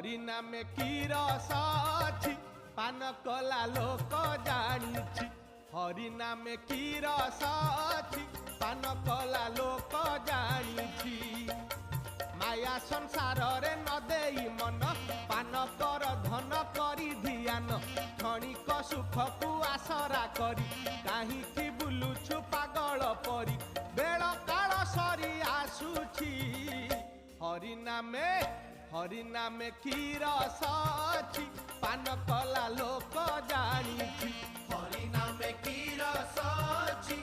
हरि नामे की रस अछि पान कला लोक जानिछि। हरि नामे की रस अछि पान कला लोक जानिछि। माया संसार रे न देई मन पान कर धन करी ध्यान। क्षणिक सुख को आसरा करी काहींकि बुलुछु पागल परी। बेल काल सरी आसुछि हरि नामे की रस अछि पान कला लोक जानिछि। हरि नामे की रस अछि